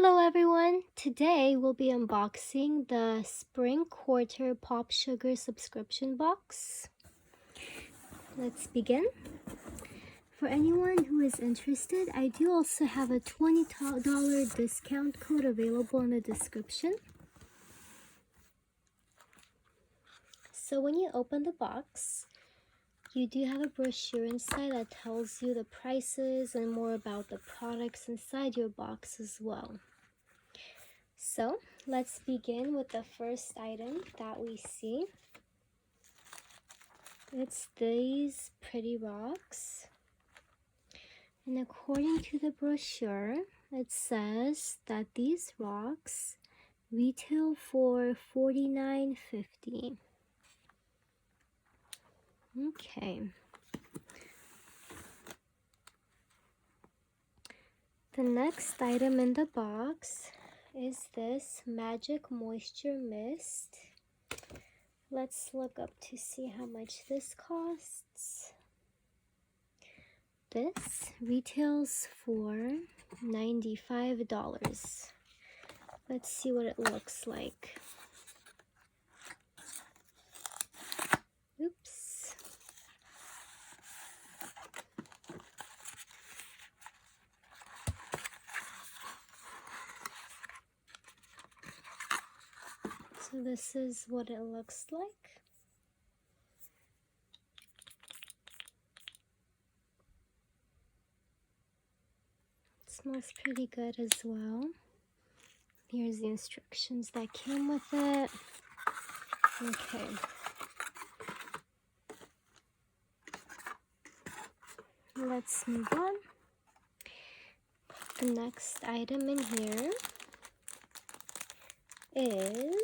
Hello everyone! Today we'll be unboxing the Spring Quarter Popsugar subscription box. Let's begin. For anyone who is interested, I do also have a $20 discount code available in the description. So when you open the box, you do have a brochure inside that tells you the prices and more about the products inside your box as well. So let's begin with the first item that we see. It's these pretty rocks. And according to the brochure, it says that these rocks retail for $49.50. Okay. The next item in the box is this Magic Moisture Mist. Let's look up to see how much this costs. This retails for $95. Let's see what it looks like. Oops. So this is what it looks like. It smells pretty good as well. Here's the instructions that came with it. Okay. Let's move on. The next item in here is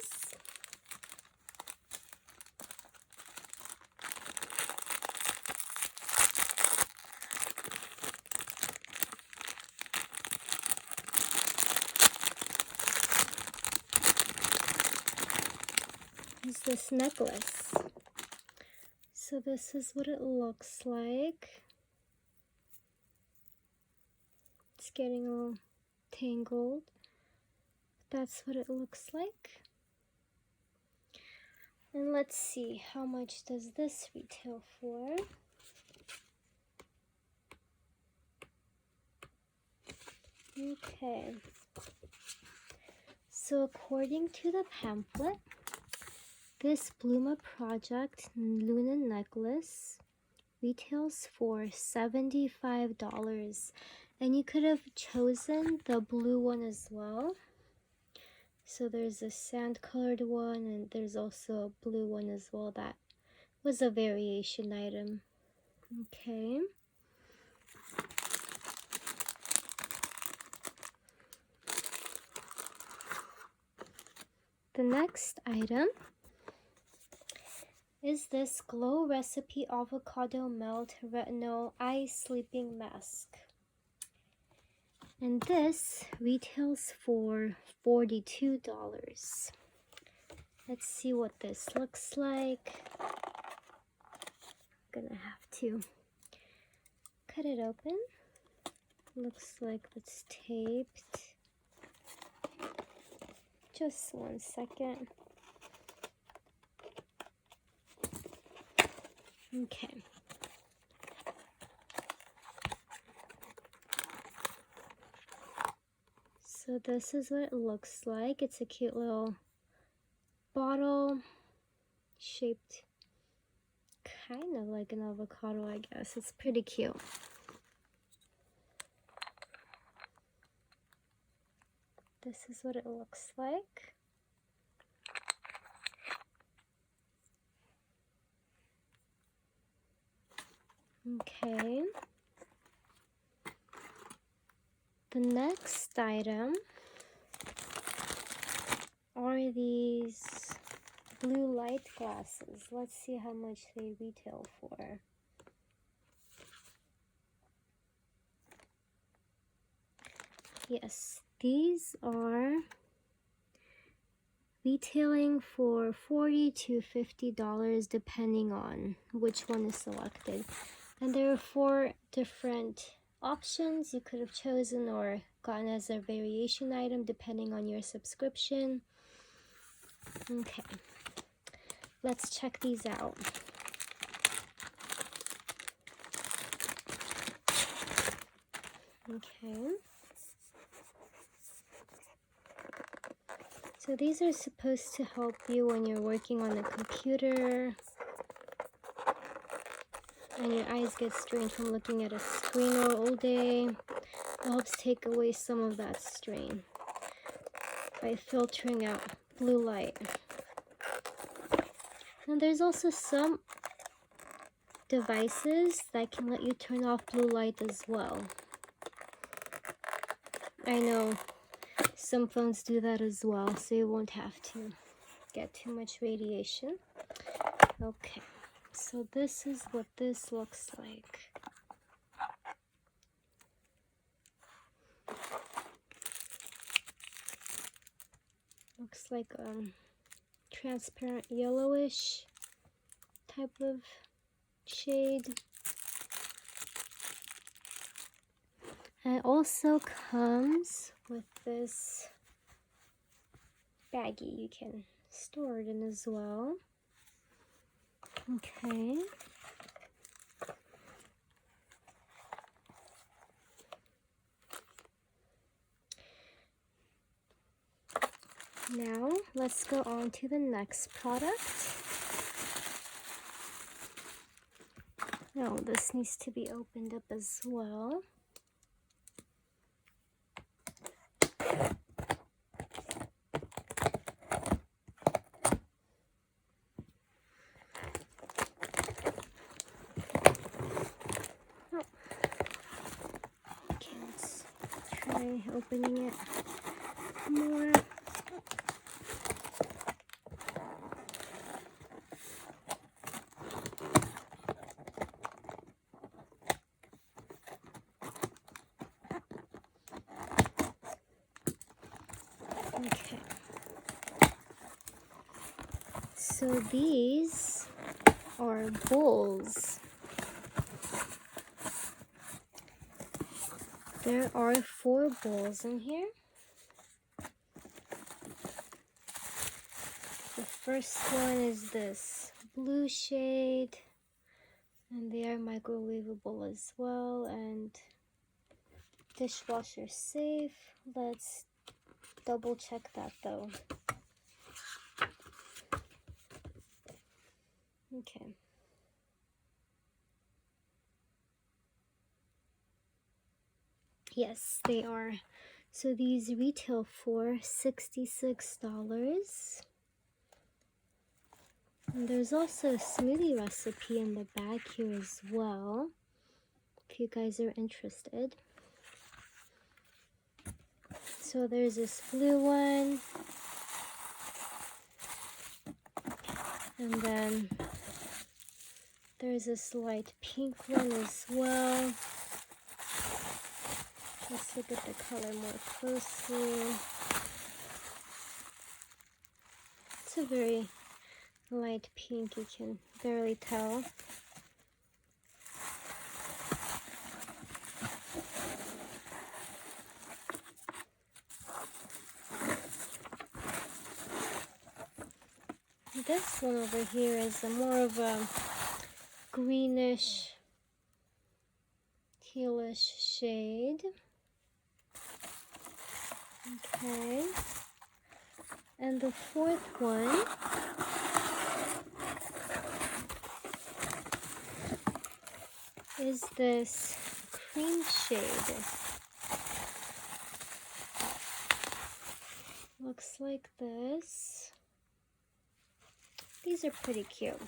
this necklace. So this is what it looks like. It's getting all tangled. That's what it looks like. And let's see, how much does this retail for? Okay. So according to the pamphlet, this Bluma Project Luna necklace retails for $75. And you could have chosen the blue one as well. So there's a sand colored one and there's also a blue one as well. That was a variation item. Okay. The next item is this Glow Recipe Avocado Melt Retinol Eye Sleeping Mask. And this retails for $42. Let's see what this looks like. I'm gonna have to cut it open. Looks like it's taped. Just 1 second. Okay. So this is what it looks like. It's a cute little bottle shaped kind of like an avocado, I guess. It's pretty cute. This is what it looks like. Okay. The next item are these blue light glasses. Let's see how much they retail for. Yes, these are retailing for $40 to $50 depending on which one is selected. And there are 4 different options you could have chosen or gotten as a variation item depending on your subscription. Okay, let's check these out. Okay. So these are supposed to help you when you're working on the computer and your eyes get strained from looking at a screen all day. It helps take away some of that strain by filtering out blue light. And there's also some devices that can let you turn off blue light as well. I know some phones do that as well, so you won't have to get too much radiation. Okay, so this is what this looks like. Looks like transparent yellowish type of shade. And it also comes with this baggie you can store it in as well. Okay. Now let's go on to the next product. Now this needs to be opened up as well. Okay, let's try opening it more. Okay, so these are bowls. There are 4 bowls in here. The first one is this blue shade, and they are microwavable as well and dishwasher safe. Let's double check that though. Okay. Yes, they are. So these retail for $66. And there's also a smoothie recipe in the bag here as well, if you guys are interested. So there's this blue one, and then there's this light pink one as well. Let's look at the color more closely. It's a very light pink, you can barely tell. This one over here is more of a greenish, tealish shade. Okay. And the fourth one is this cream shade. Looks like this. These are pretty cute. You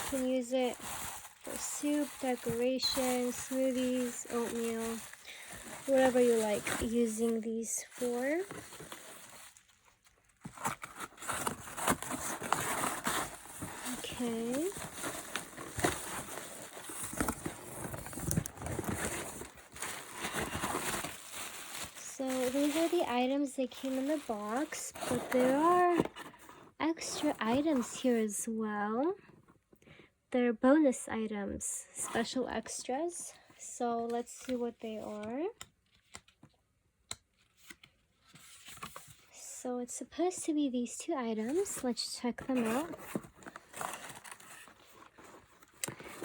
can use it for soup, decoration, smoothies, oatmeal, whatever you like using these for. Okay. So these are the items that came in the box, but there are extra items here as well. They're bonus items, special extras So let's see what they are. So it's supposed to be these two items. Let's check them out.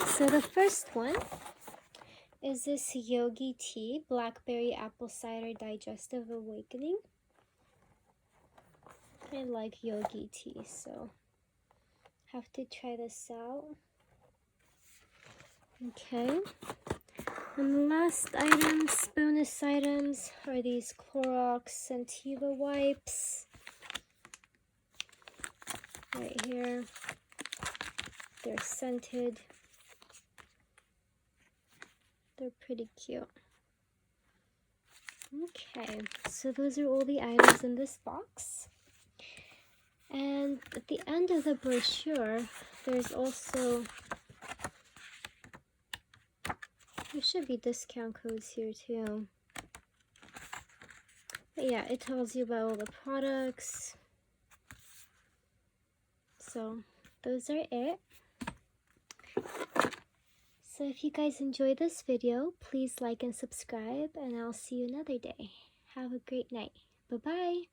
So the first one is this Yogi Tea, Blackberry Apple Cider Digestive Awakening. I like Yogi Tea, so have to try this out. Okay. And the last items, bonus items, are these Clorox Scentiva wipes. Right here. They're scented. They're pretty cute. Okay, so those are all the items in this box. And at the end of the brochure, there's also, there should be discount codes here too. But yeah, it tells you about all the products. So those are it. So if you guys enjoyed this video, please like and subscribe, and I'll see you another day. Have a great night. Bye-bye.